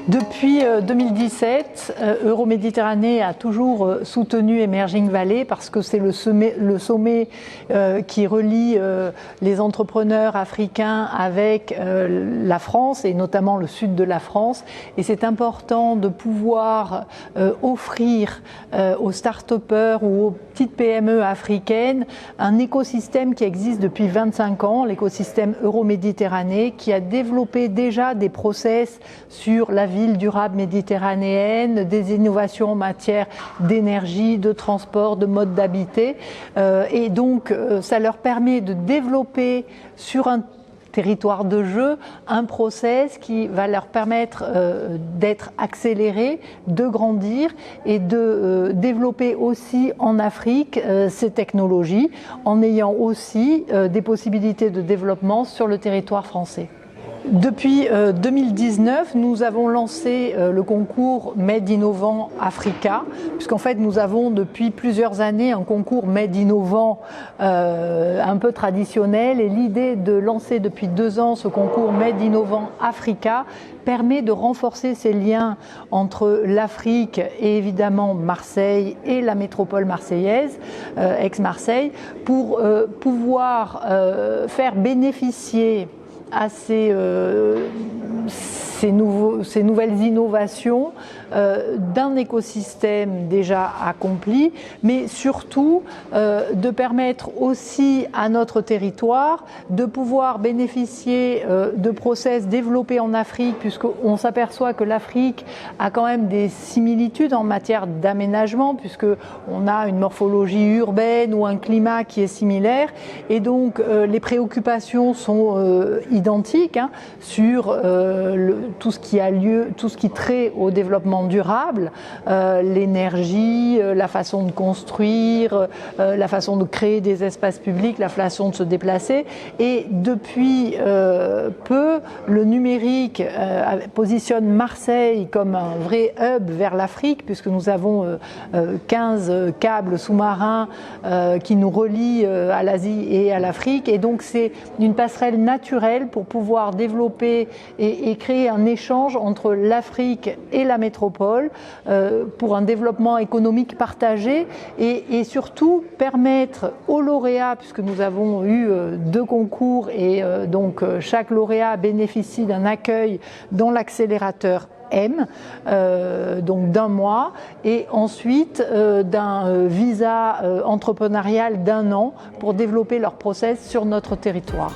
Depuis 2017, Euroméditerranée a toujours soutenu Emerging Valley parce que c'est le sommet qui relie les entrepreneurs africains avec la France et notamment le sud de la France. Et c'est important de pouvoir offrir aux start-upers ou aux petites PME africaines un écosystème qui existe depuis 25 ans, l'écosystème Euroméditerranée, qui a développé déjà des process sur la ville durable méditerranéenne, des innovations en matière d'énergie, de transport, de mode d'habiter. Et donc, ça leur permet de développer sur un territoire de jeu un process qui va leur permettre d'être accéléré, de grandir et de développer aussi en Afrique ces technologies en ayant aussi des possibilités de développement sur le territoire français. Depuis 2019, nous avons lancé le concours Made Innovant Africa, puisqu'en fait nous avons depuis plusieurs années un concours Made Innovant un peu traditionnel, et l'idée de lancer depuis 2 ans ce concours Made Innovant Africa permet de renforcer ces liens entre l'Afrique et évidemment Marseille et la métropole marseillaise, Aix-Marseille, pour pouvoir faire bénéficier à ces nouvelles innovations d'un écosystème déjà accompli, mais surtout de permettre aussi à notre territoire de pouvoir bénéficier de process développés en Afrique, puisqu'on s'aperçoit que l'Afrique a quand même des similitudes en matière d'aménagement, puisqu'on a une morphologie urbaine ou un climat qui est similaire, et donc les préoccupations sont identiques sur tout ce qui a lieu, tout ce qui traite au développement durable, l'énergie, la façon de construire, la façon de créer des espaces publics, la façon de se déplacer. Et depuis peu, le numérique positionne Marseille comme un vrai hub vers l'Afrique, puisque nous avons 15 câbles sous-marins qui nous relient à l'Asie et à l'Afrique. Et donc c'est une passerelle naturelle pour pouvoir développer et créer un échange entre l'Afrique et la métropole pour un développement économique partagé et surtout permettre aux lauréats, puisque nous avons eu 2 concours et donc chaque lauréat bénéficie d'un accueil dans l'accélérateur M, donc d'1 mois, et ensuite d'un visa entrepreneurial d'1 an pour développer leur process sur notre territoire.